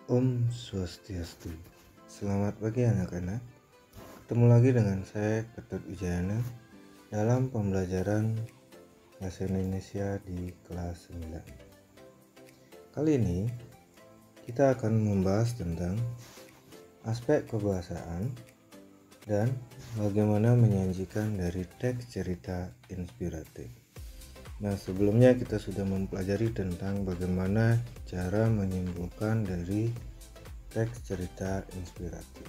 Om Swastiastu. Selamat pagi anak-anak. Ketemu lagi dengan saya Ketut Wijayana dalam pembelajaran Bahasa Indonesia di kelas 9. Kali ini kita akan membahas tentang aspek kebahasaan dan bagaimana menyajikan dari teks cerita inspiratif. Nah, sebelumnya kita sudah mempelajari tentang bagaimana cara menyimpulkan dari teks cerita inspiratif.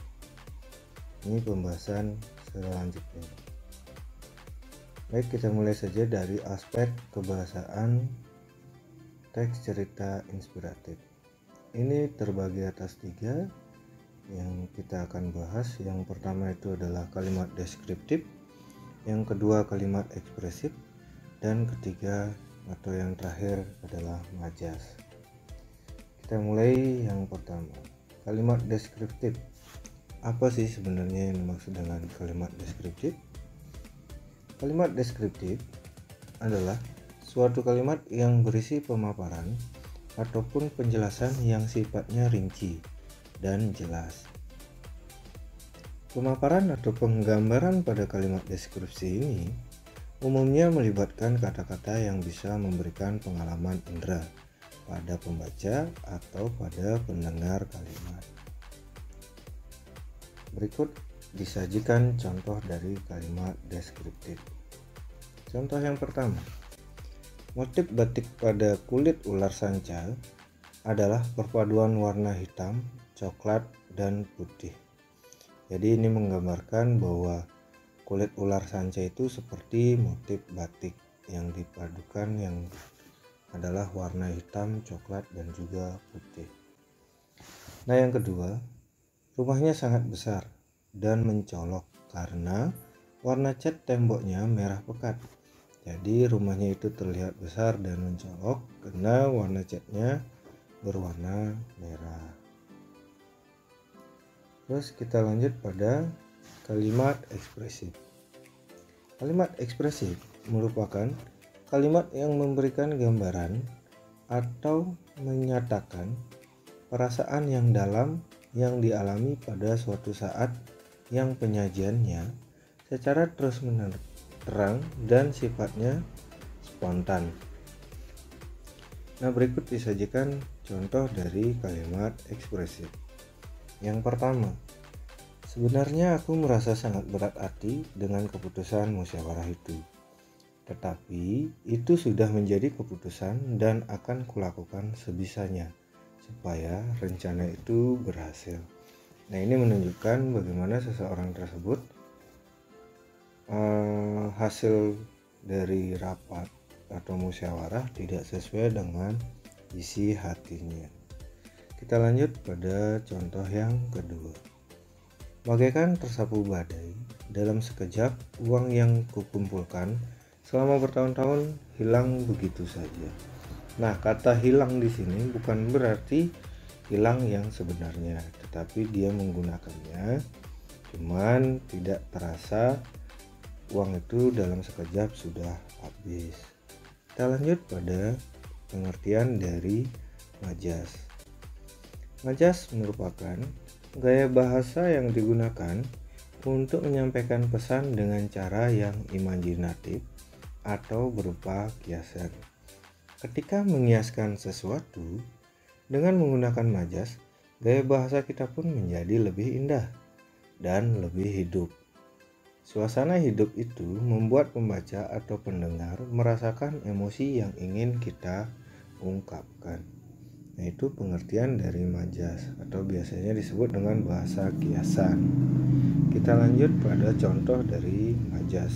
Ini pembahasan selanjutnya. Baik, kita mulai saja dari aspek kebahasaan teks cerita inspiratif. Ini terbagi atas 3 yang kita akan bahas. Yang pertama itu adalah kalimat deskriptif, yang kedua kalimat ekspresif, dan ketiga atau yang terakhir adalah majas. Kita mulai yang pertama, kalimat deskriptif. Apa sih sebenarnya yang dimaksud dengan kalimat deskriptif? Kalimat deskriptif adalah suatu kalimat yang berisi pemaparan ataupun penjelasan yang sifatnya rinci dan jelas. Pemaparan atau penggambaran pada kalimat deskripsi ini umumnya melibatkan kata-kata yang bisa memberikan pengalaman indera pada pembaca atau pada pendengar kalimat. Berikut disajikan contoh dari kalimat deskriptif. Contoh yang pertama, motif batik pada kulit ular sanca adalah perpaduan warna hitam, coklat, dan putih. Jadi ini menggambarkan bahwa kulit ular sanca itu seperti motif batik yang dipadukan yang adalah warna hitam, coklat, dan juga putih. Nah, yang kedua, rumahnya sangat besar dan mencolok karena warna cat temboknya merah pekat. Jadi rumahnya itu terlihat besar dan mencolok karena warna catnya berwarna merah. Terus kita lanjut pada kalimat ekspresif. Kalimat ekspresif merupakan kalimat yang memberikan gambaran atau menyatakan perasaan yang dalam yang dialami pada suatu saat yang penyajiannya secara terang dan sifatnya spontan. Nah, berikut disajikan contoh dari kalimat ekspresif. Yang pertama, sebenarnya aku merasa sangat berat hati dengan keputusan musyawarah itu. Tetapi itu sudah menjadi keputusan dan akan kulakukan sebisanya supaya rencana itu berhasil. Nah, ini menunjukkan bagaimana seseorang tersebut hasil dari rapat atau musyawarah tidak sesuai dengan isi hatinya. Kita lanjut pada contoh yang kedua. Bagaikan tersapu badai, dalam sekejap uang yang kukumpulkan selama bertahun-tahun hilang begitu saja. Nah, kata hilang di sini bukan berarti hilang yang sebenarnya, tetapi dia menggunakannya cuman tidak terasa uang itu dalam sekejap sudah habis. Kita lanjut pada pengertian dari majas. Majas merupakan gaya bahasa yang digunakan untuk menyampaikan pesan dengan cara yang imajinatif atau berupa kiasan. Ketika mengiaskan sesuatu dengan menggunakan majas, gaya bahasa kita pun menjadi lebih indah dan lebih hidup. Suasana hidup itu membuat pembaca atau pendengar merasakan emosi yang ingin kita ungkapkan. Nah, itu pengertian dari majas atau biasanya disebut dengan bahasa kiasan. Kita lanjut pada contoh dari majas.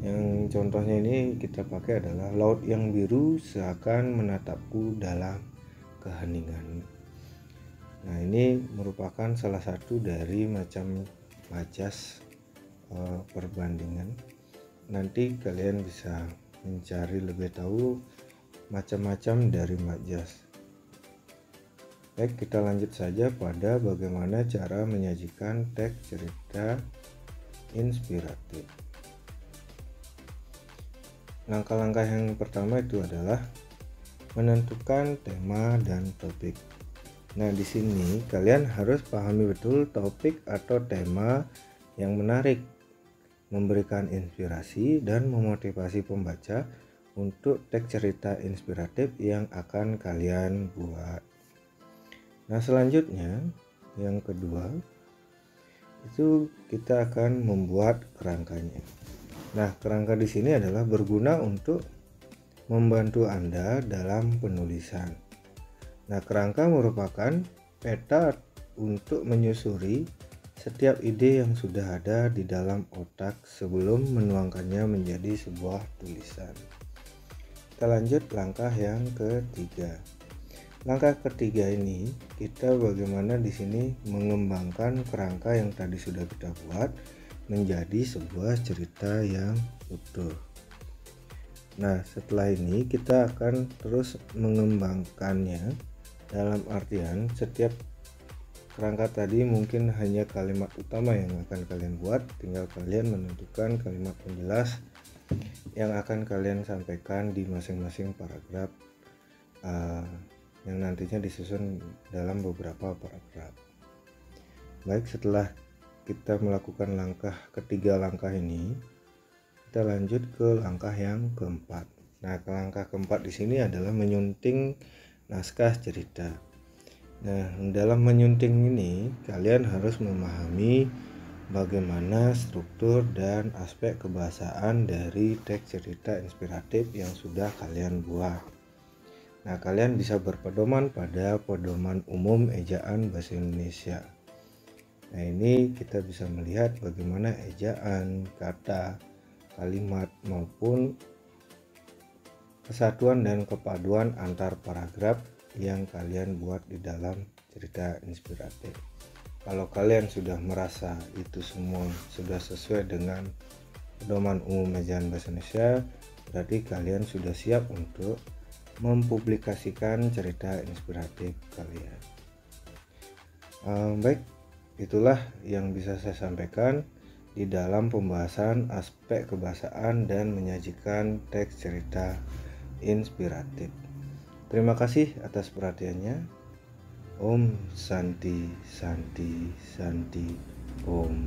Yang contohnya ini kita pakai adalah laut yang biru seakan menatapku dalam keheningan. Nah, ini merupakan salah satu dari macam majas perbandingan. Nanti kalian bisa mencari lebih tahu macam-macam dari majas. Baik, kita lanjut saja pada bagaimana cara menyajikan teks cerita inspiratif. Langkah-langkah yang pertama itu adalah menentukan tema dan topik. Nah, di sini kalian harus pahami betul topik atau tema yang menarik, memberikan inspirasi dan memotivasi pembaca untuk teks cerita inspiratif yang akan kalian buat. Nah, selanjutnya yang kedua itu kita akan membuat kerangkanya. Nah, kerangka di sini adalah berguna untuk membantu Anda dalam penulisan. Nah, kerangka merupakan peta untuk menyusuri setiap ide yang sudah ada di dalam otak sebelum menuangkannya menjadi sebuah tulisan. Kita lanjut langkah yang ketiga. Langkah ketiga ini kita bagaimana di sini mengembangkan kerangka yang tadi sudah kita buat menjadi sebuah cerita yang utuh. Nah, setelah ini kita akan terus mengembangkannya. Dalam artian setiap kerangka tadi mungkin hanya kalimat utama yang akan kalian buat, tinggal kalian menentukan kalimat penjelas yang akan kalian sampaikan di masing-masing paragraf yang nantinya disusun dalam beberapa paragraf. Baik, setelah kita melakukan ketiga langkah ini, kita lanjut ke langkah yang keempat. Nah, langkah keempat di sini adalah menyunting naskah cerita. Nah, dalam menyunting ini kalian harus memahami bagaimana struktur dan aspek kebahasaan dari teks cerita inspiratif yang sudah kalian buat. Nah, kalian bisa berpedoman pada pedoman umum ejaan bahasa Indonesia. Nah, ini kita bisa melihat bagaimana ejaan, kata, kalimat maupun kesatuan dan kepaduan antar paragraf yang kalian buat di dalam cerita inspiratif. Kalau kalian sudah merasa itu semua sudah sesuai dengan pedoman umum ejaan bahasa Indonesia, berarti kalian sudah siap untuk mempublikasikan cerita inspiratif kalian. Baik, itulah yang bisa saya sampaikan di dalam pembahasan aspek kebahasaan dan menyajikan teks cerita inspiratif. Terima kasih atas perhatiannya. Om Santi Santi Santi Om.